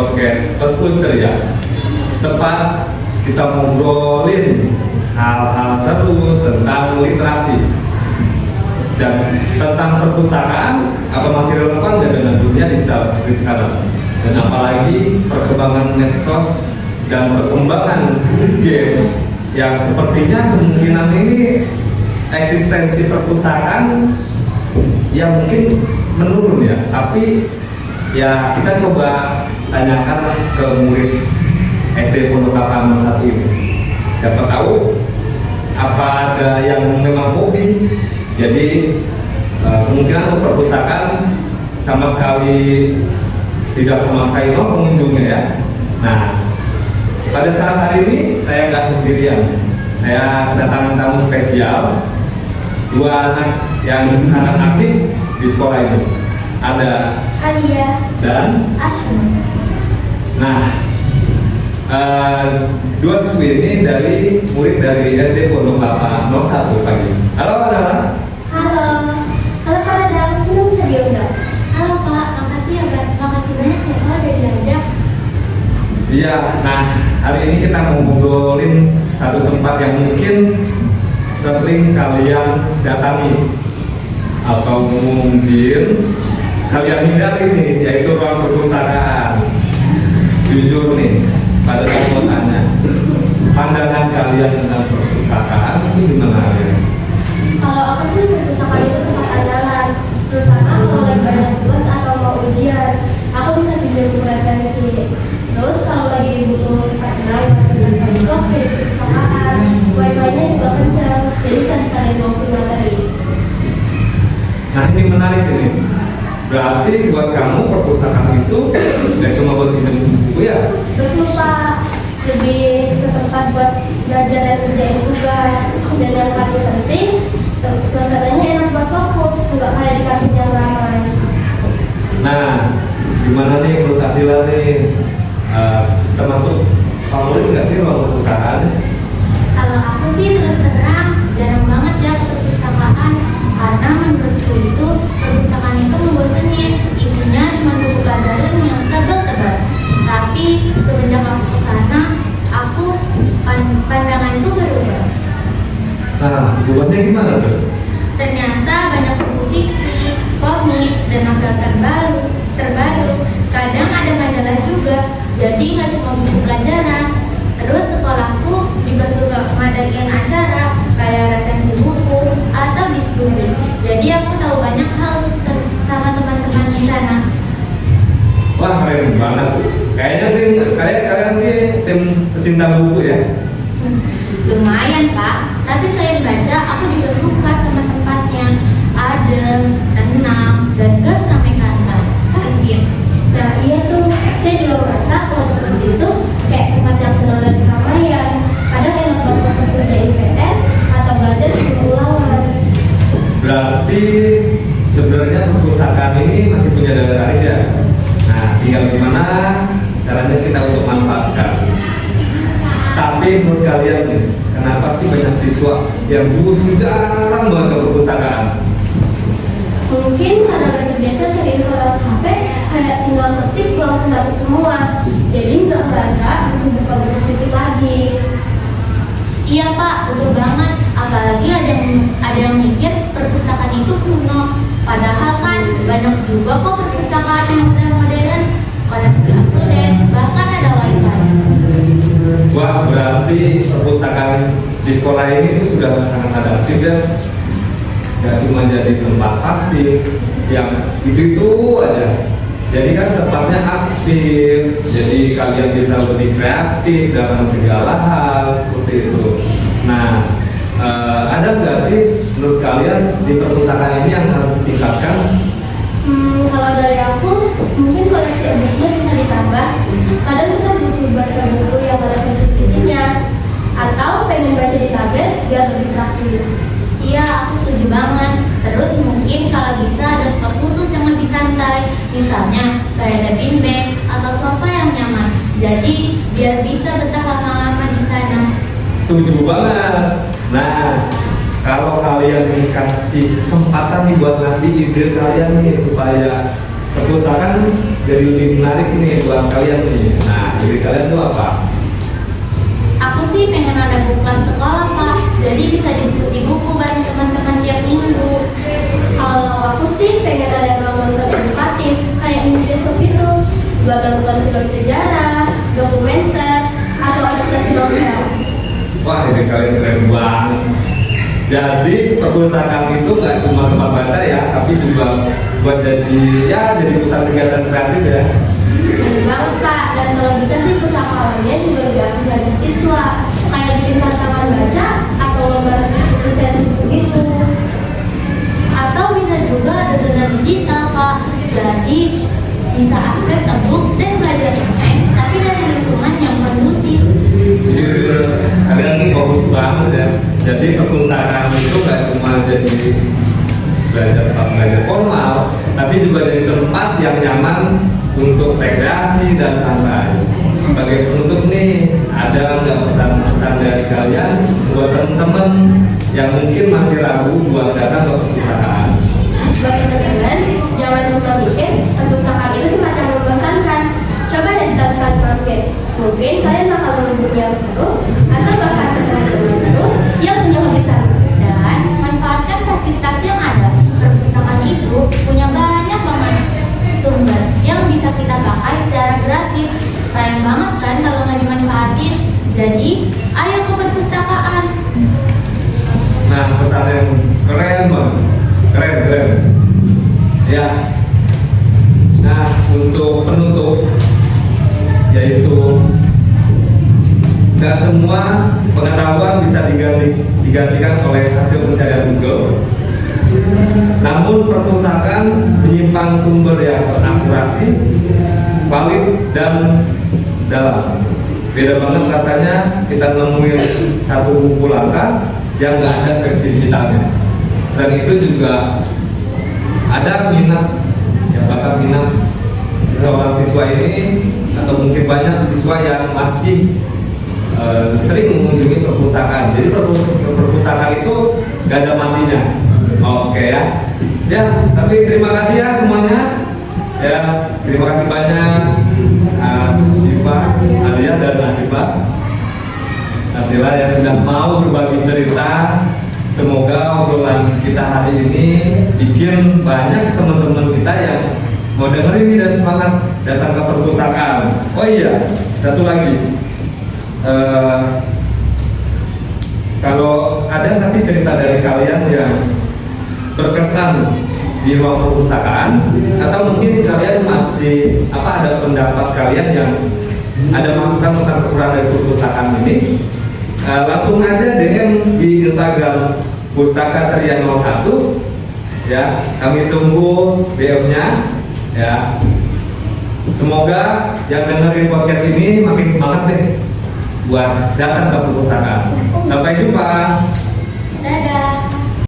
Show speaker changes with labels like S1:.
S1: podcast Perpus Ceria. Tempat kita ngobrolin hal-hal seru tentang literasi dan tentang perpustakaan apa masih relevan dengan dunia digital seperti sekarang, dan apalagi perkembangan medsos dan perkembangan game yang sepertinya kemungkinan ini eksistensi perpustakaan yang mungkin menurun ya. Tapi ya kita coba tanyakan ke murid SD Pondok Kelapa 1 ini. Siapa tahu apa ada yang memang hobi. Jadi kemungkinan untuk perpustakaan sama sekali tidak sama sekali nol pengunjungnya ya. Nah, pada saat hari ini saya nggak sendirian. Saya kedatangan tamu spesial, dua anak yang sangat aktif di sekolah ini. Ada
S2: Alia
S1: dan
S2: Ashma.
S1: Nah, dua siswi ini dari murid dari SD Pondok Kelapa 01 pagi. Halo anak-anak.
S2: Halo. Halo Pak Radang, senang bisa diundang. Halo Pak, makasih ya Pak. Makasih banyak ya Pak udah diajak.
S1: Iya, nah hari ini kita mau ngobrolin satu tempat yang mungkin sering kalian datangi atau mungkin kalian hindari nih, yaitu ruang perpustakaan. Jujur nih, pada saat mau tanya, pandangan kalian tentang perpustakaan itu gimana ya?
S2: Kalau aku sih perpustakaan itu tempat andalan, terutama kalau lagi banyak tugas atau mau ujian. Aku bisa pinjam buku referensi. Terus kalau lagi butuh tempat tenang dengan blog di perpustakaan, wifi-nya juga kencang, jadi bisa sekalian langsung materi.
S1: Nah ini menarik ini. Berarti buat kamu perpustakaan itu nggak cuma buat pinjam buku ya?
S2: Betul Pak, lebih ke tempat buat belajar dan kerjain tugas. Dan yang paling penting, suasananya enak buat fokus, nggak kayak di kantin yang ramai.
S1: Nah, gimana nih menurut Asila nih? Termasuk favorit nggak sih ruang perpustakaan?
S2: Kalau aku sih terus terang jarang banget ya ke perpustakaan, karena menurutku itu perpustakaan itu membosenin, isinya cuma buku pelajaran yang tebal-tebal. Tapi semenjak aku kesana, aku pandangan itu berubah.
S1: Nah, jawabannya gimana tuh?
S2: Ternyata banyak buku fiksi, komik, dan novel terbaru. Kadang ada majalah juga, jadi nggak cuma buku pelajaran. Terus sekolahku juga suka ngadain acara kayak resensi buku atau diskusi. Jadi aku tahu banyak hal sama teman-teman di sana.
S1: Wah, keren banget. Kayaknya kalian nih tim pecinta buku ya?
S2: Lumayan Pak, tapi selain baca, aku juga suka sama tempatnya. Adem, tenang, dan gak seramai kantin. Nah iya tuh, saya juga merasa kalau perpus itu kayak tempat yang tenang dan keramaian. Kadang enak banget fokus ngerjain PR atau belajar sebelum ulangan.
S1: Berarti sebenarnya perpustakaan ini masih punya daya tarik ya? Nah, tinggal gimana caranya kita untuk manfaatkan. Tapi menurut kalian nih, kenapa sih banyak siswa yang justru jarang banget ke perpustakaan?
S2: Mungkin karena udah terbiasa cari info lewat HP, kayak tinggal ketik langsung dapet semua. Jadi nggak merasa butuh buka buku fisik lagi. Iya Pak, betul banget. Apalagi ada yang mikir perpustakaan itu kuno. Padahal kan banyak juga kok perpustakaan yang udah modern, koneksi up-to-date, bahkan ada wifi.
S1: Wah, berarti perpustakaan di sekolah ini tuh sudah sangat adaptif ya? Gak cuma jadi tempat pasif yang itu aja. Jadi kan tempatnya aktif, jadi kalian bisa lebih kreatif dalam segala hal seperti itu. Nah, ada nggak sih menurut kalian di perpustakaan ini yang harus ditingkatkan?
S2: Kalau dari aku, mungkin koleksi e-booknya bisa ditambah. Kadang kita butuh baca buku yang ada visi-visinya, atau pengen baca di tablet biar lebih praktis. Iya, aku setuju banget. Terus mungkin kalau bisa ada spot khusus yang lebih santai, misalnya kayak ada beanbag atau sofa yang nyaman. Jadi biar bisa betah lama-lama di sana.
S1: Setuju banget. Nah, kalau kalian dikasih kesempatan nih buat ngasih ide kalian nih supaya perpustakaan jadi lebih menarik nih buat kalian nih. Nah, jadi kalian tuh apa?
S2: Aku sih pengen ada bukuan sekolah, Pak. Jadi bisa diskusi buku bareng teman-teman tiap minggu. Kalau aku sih pengen ada yang nonton edukatif kayak di YouTube gitu, buat nonton film sejarah, dokumenter, atau adaptasi novel.
S1: Wah, ini kalian keren banget. Jadi perpustakaan itu nggak cuma tempat baca ya, tapi juga buat jadi pusat kegiatan kreatif ya.
S2: Bener banget, Pak. Dan kalau bisa sih pustakawannya juga lebih aktif belajar siswa, kayak bikin tantangan baca atau lomba resensi buku gitu. Atau bisa juga ada zona digital, Pak. Jadi bisa akses e-book dan belajar online, tapi dari lingkungan yang kondusif.
S1: Jadi kalian ini bagus banget ya. Jadi perpustakaan itu nggak cuma jadi belajar formal, tapi juga jadi tempat yang nyaman untuk rekreasi dan santai. Sebagai penutup nih, ada nggak pesan-pesan dari kalian buat teman-teman yang mungkin masih ragu buat datang ke perpustakaan?
S2: Bagi teman-teman, jangan cuma mikir perpustakaan itu tempat yang membosankan. Coba deh sekali-sekali mampir. Mungkin kalian bakal menemukan buku yang seru atau bahkan ketemu teman baru yang punya hobi sama.
S3: Dan manfaatkan fasilitas yang ada. Perpustakaan itu punya banyak banget sumber yang bisa kita pakai secara gratis. Sayang banget kan kalau nggak dimanfaatin. Jadi, ayo ke perpustakaan.
S1: Nah, pesan yang keren banget, keren. Ya. Nah, untuk penutup, yaitu nggak semua pengetahuan bisa digantikan oleh hasil pencarian Google. Namun perpustakaan menyimpan sumber yang terakurasi, valid dan dalam. Beda banget rasanya kita nemuin satu buku langka yang nggak ada versi digitalnya. Selain itu juga ada bakal minat seorang siswa ini atau mungkin banyak siswa yang masih sering mengunjungi perpustakaan. Jadi perpustakaan itu gak ada matinya. Oke ya. Ya, tapi terima kasih ya semuanya. Ya, terima kasih banyak Asifa, Alia dan Asila yang sudah mau berbagi cerita. Semoga obrolan kita hari ini bikin banyak teman-teman kita yang mau dengerin ini dan semangat datang ke perpustakaan. Oh iya, satu lagi. Kalau ada nggak sih cerita dari kalian yang berkesan di ruang perpustakaan, atau mungkin kalian masih ada pendapat kalian yang ada masukan tentang kekurangan dari perpustakaan ini, langsung aja DM di Instagram Pustaka Ceria 01 ya, kami tunggu DM-nya ya. Semoga yang dengerin podcast ini makin semangat deh buat datang ke perpustakaan. Sampai jumpa.